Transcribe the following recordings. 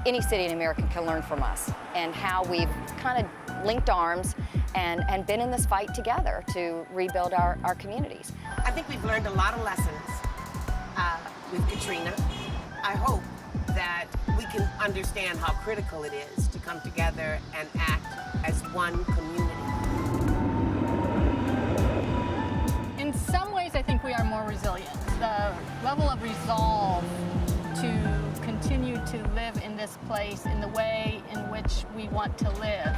any city in America can learn from us, and how we've kind of linked arms and been in this fight together to rebuild our communities. I think we've learned a lot of lessons with Katrina. I hope that we can understand how critical it is to come together and act as one community. In some ways, I think we are more resilient. The level of resolve to continue to live in this place in the way in which we want to live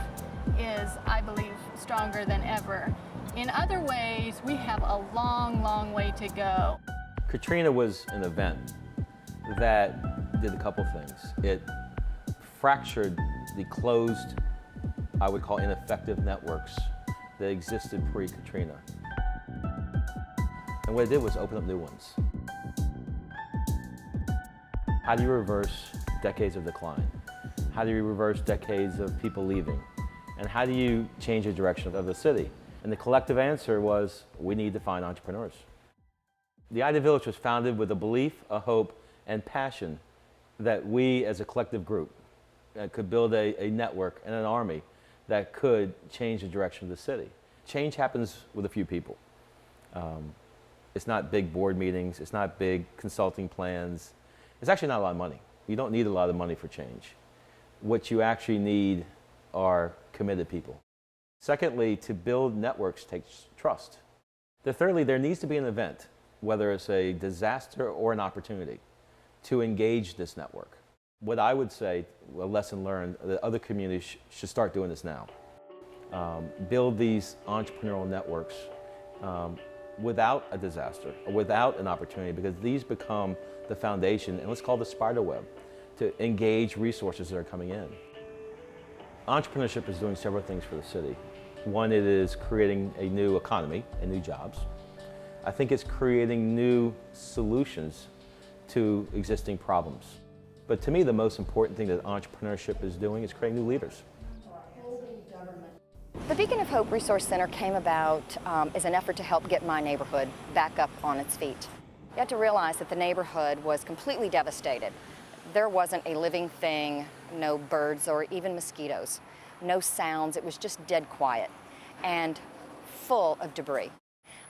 is, I believe, stronger than ever. In other ways, we have a long, long way to go. Katrina was an event that did a couple things. It fractured the closed, I would call ineffective networks that existed pre-Katrina. And what it did was open up new ones. How do you reverse decades of decline? How do you reverse decades of people leaving? And how do you change the direction of the city? And the collective answer was, we need to find entrepreneurs. The Idea Village was founded with a belief, a hope, and passion that we as a collective group could build a network and an army that could change the direction of the city. Change happens with a few people. It's not big board meetings, it's not big consulting plans. It's actually not a lot of money. You don't need a lot of money for change. What you actually need are committed people. Secondly, to build networks takes trust. Thirdly, there needs to be an event, whether it's a disaster or an opportunity, to engage this network. What I would say, a lesson learned, that other communities should start doing this now. Build these entrepreneurial networks without a disaster or without an opportunity, because these become the foundation, and let's call it the spider web, to engage resources that are coming in. Entrepreneurship is doing several things for the city. One, it is creating a new economy and new jobs. I think it's creating new solutions to existing problems. But to me, the most important thing that entrepreneurship is doing is creating new leaders. The Beacon of Hope Resource Center came about as an effort to help get my neighborhood back up on its feet. You had to realize that the neighborhood was completely devastated. There wasn't a living thing, no birds or even mosquitoes, no sounds. It was just dead quiet and full of debris.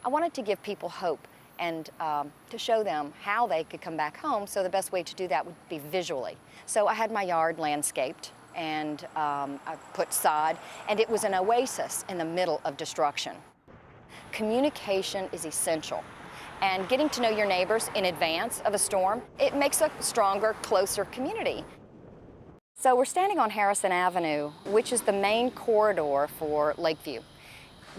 I wanted to give people hope and to show them how they could come back home, so the best way to do that would be visually. So I had my yard landscaped, and I put sod, and it was an oasis in the middle of destruction. Communication is essential, and getting to know your neighbors in advance of a storm, it makes a stronger, closer community. So we're standing on Harrison Avenue, which is the main corridor for Lakeview.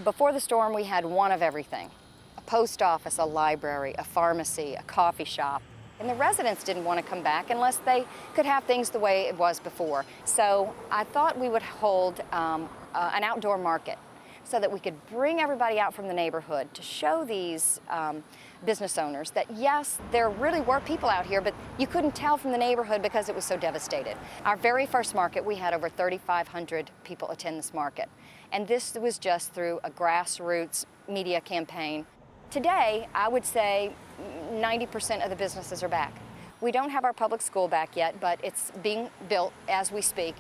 Before the storm, we had one of everything: a post office, a library, a pharmacy, a coffee shop. And the residents didn't want to come back unless they could have things the way it was before. So I thought we would hold an outdoor market so that we could bring everybody out from the neighborhood to show these business owners that, yes, there really were people out here, but you couldn't tell from the neighborhood because it was so devastated. Our very first market, we had over 3,500 people attend this market. And this was just through a grassroots media campaign. Today, I would say 90% of the businesses are back. We don't have our public school back yet, but it's being built as we speak.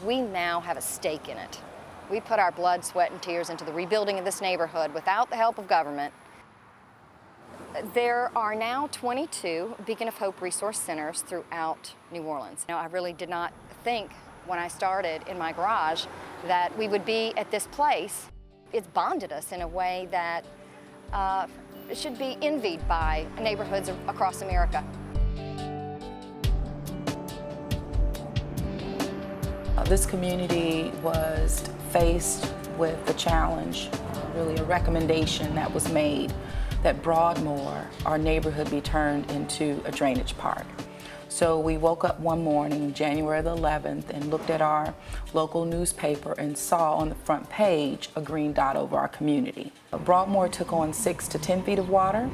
We now have a stake in it. We put our blood, sweat, and tears into the rebuilding of this neighborhood without the help of government. There are now 22 Beacon of Hope Resource Centers throughout New Orleans. Now, I really did not think when I started in my garage that we would be at this place. It's bonded us in a way that should be envied by neighborhoods across America. This community was faced with the challenge, really a recommendation that was made that Broadmoor, our neighborhood, be turned into a drainage park. So we woke up one morning, January the 11th, and looked at our local newspaper and saw on the front page a green dot over our community. Broadmoor took on 6 to 10 feet of water.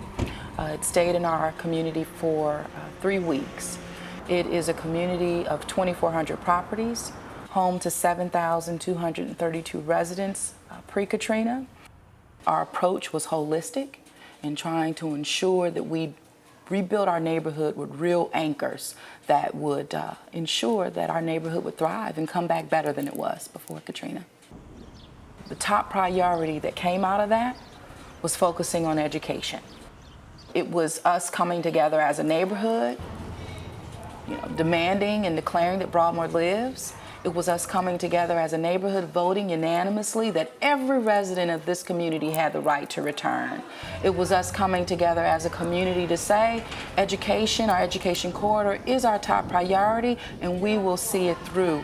It stayed in our community for 3 weeks. It is a community of 2,400 properties, home to 7,232 residents pre-Katrina. Our approach was holistic in trying to ensure that we rebuild our neighborhood with real anchors that would ensure that our neighborhood would thrive and come back better than it was before Katrina. The top priority that came out of that was focusing on education. It was us coming together as a neighborhood, demanding and declaring that Broadmoor lives. It was us coming together as a neighborhood, voting unanimously that every resident of this community had the right to return. It was us coming together as a community to say education, our education corridor, is our top priority, and we will see it through.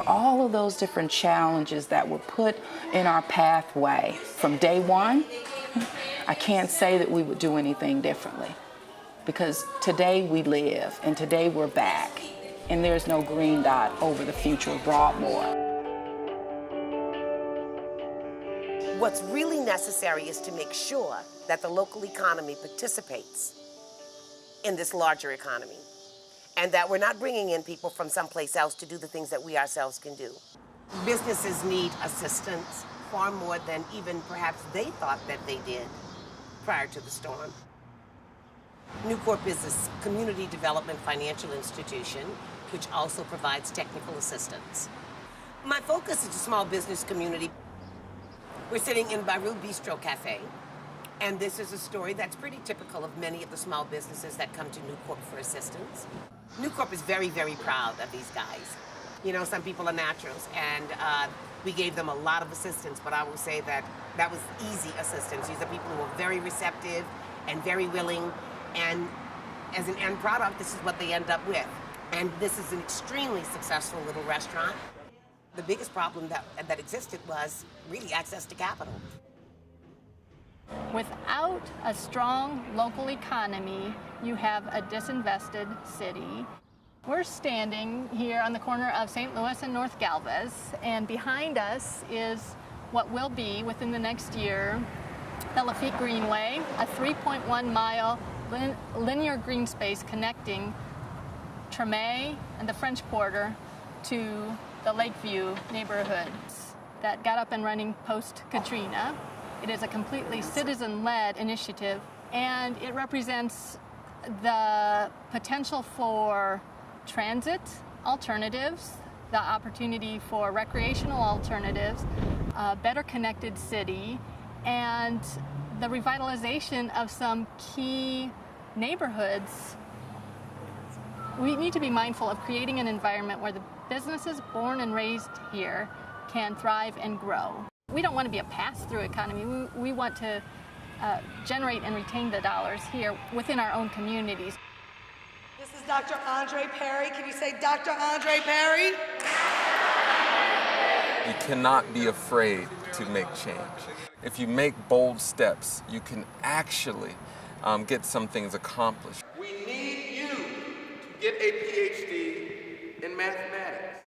All of those different challenges that were put in our pathway from day one, I can't say that we would do anything differently, because today we live and today we're back, and there's no green dot over the future of Broadmoor. What's really necessary is to make sure that the local economy participates in this larger economy, and that we're not bringing in people from someplace else to do the things that we ourselves can do. Businesses need assistance far more than even perhaps they thought that they did prior to the storm. New Corp is a community development financial institution which also provides technical assistance. My focus is the small business community. We're sitting in Baru Bistro Cafe, and this is a story that's pretty typical of many of the small businesses that come to New Corp for assistance. New Corp is very, very proud of these guys. Some people are naturals, and we gave them a lot of assistance, but I will say that that was easy assistance. These are people who are very receptive and very willing, and as an end product, this is what they end up with. And this is an extremely successful little restaurant. The biggest problem that existed was really access to capital. Without a strong local economy, you have a disinvested city. We're standing here on the corner of St. Louis and North Galvez, and behind us is what will be, within the next year, the Lafitte Greenway, a 3.1-mile linear green space connecting Treme and the French Quarter to the Lakeview neighborhoods that got up and running post-Katrina. It is a completely citizen-led initiative, and it represents the potential for transit alternatives, the opportunity for recreational alternatives, a better connected city, and the revitalization of some key neighborhoods. We need to be mindful of creating an environment where the businesses born and raised here can thrive and grow. We don't want to be a pass-through economy. We want to generate and retain the dollars here within our own communities. This is Dr. Andre Perry. Can you say Dr. Andre Perry? You cannot be afraid to make change. If you make bold steps, you can actually get some things accomplished. We need you to get a PhD in mathematics.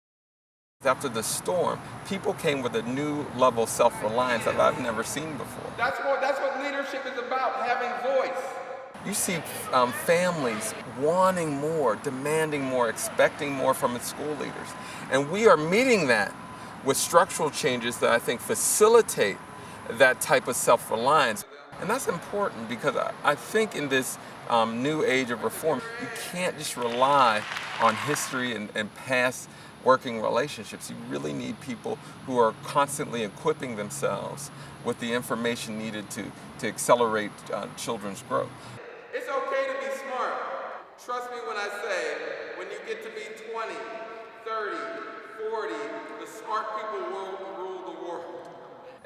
After the storm, people came with a new level of self-reliance that I've never seen before. That's what leadership is about, having voice. You see families wanting more, demanding more, expecting more from its school leaders. And we are meeting that with structural changes that I think facilitate that type of self-reliance. And that's important because I think in this new age of reform, you can't just rely on history and past working relationships. You really need people who are constantly equipping themselves with the information needed to accelerate children's growth. It's okay to be smart. Trust me when I say, when you get to be 20, 30, 40, the smart people will rule the world.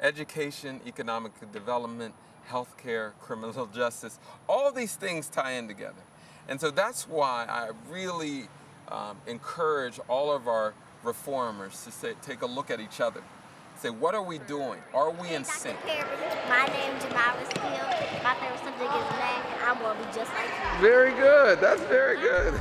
Education, economic development, healthcare, criminal justice, all these things tie in together. And so that's why I really encourage all of our reformers to take a look at each other. Say, what are we doing? Are we in sync? My name is Jamaris Hill. My favorite subject is math, and I'm going to be just like you. Very good. That's very good.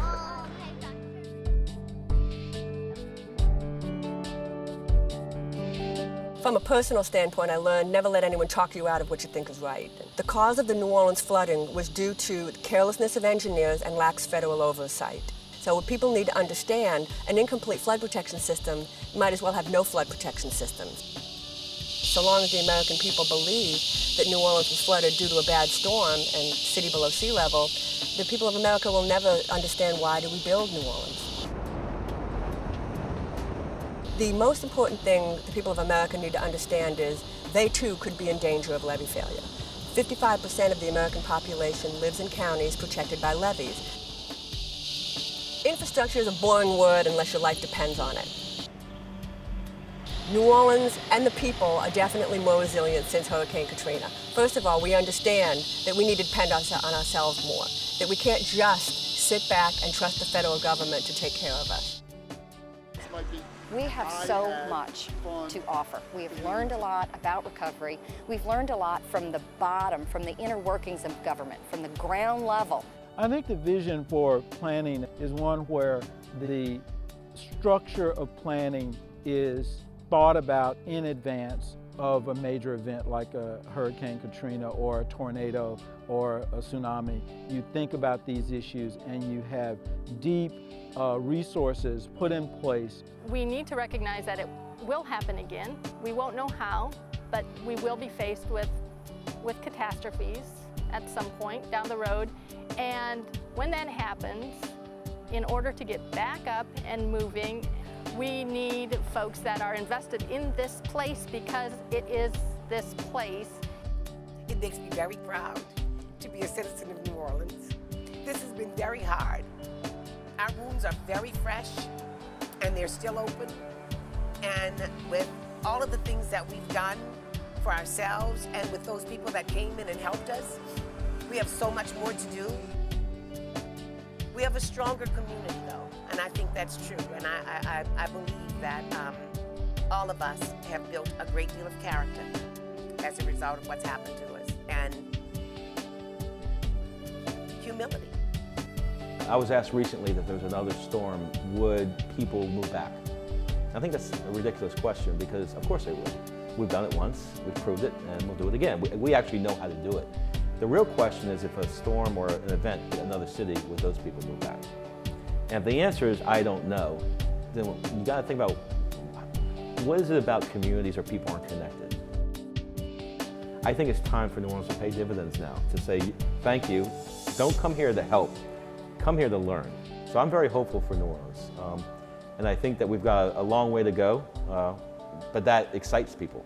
From a personal standpoint, I learned never let anyone talk you out of what you think is right. The cause of the New Orleans flooding was due to the carelessness of engineers and lax federal oversight. So what people need to understand, an incomplete flood protection system might as well have no flood protection systems. So long as the American people believe that New Orleans was flooded due to a bad storm and city below sea level, the people of America will never understand why do we build New Orleans. The most important thing the people of America need to understand is they too could be in danger of levee failure. 55% of the American population lives in counties protected by levees. Infrastructure is a boring word unless your life depends on it. New Orleans and the people are definitely more resilient since Hurricane Katrina. First of all, we understand that we need to depend on ourselves more, that we can't just sit back and trust the federal government to take care of us. We have so much to offer. We have learned a lot about recovery. We've learned a lot from the bottom, from the inner workings of government, from the ground level. I think the vision for planning is one where the structure of planning is thought about in advance of a major event like a Hurricane Katrina or a tornado or a tsunami. You think about these issues and you have deep resources put in place. We need to recognize that it will happen again. We won't know how, but we will be faced with catastrophes at some point down the road. And when that happens, in order to get back up and moving, we need folks that are invested in this place because it is this place. It makes me very proud to be a citizen of New Orleans. This has been very hard. Our wounds are very fresh and they're still open. And with all of the things that we've done for ourselves and with those people that came in and helped us, we have so much more to do. We have a stronger community though, and I think that's true. And I believe that all of us have built a great deal of character as a result of what's happened to us, and humility. I was asked recently that there's another storm, would people move back? I think that's a ridiculous question because of course they would. We've done it once, we've proved it, and we'll do it again. We actually know how to do it. The real question is if a storm or an event hit another city, would those people move back? And if the answer is I don't know, then you gotta think about what is it about communities where people aren't connected? I think it's time for New Orleans to pay dividends now, to say thank you, don't come here to help, come here to learn. So I'm very hopeful for New Orleans. And I think that we've got a long way to go, but that excites people.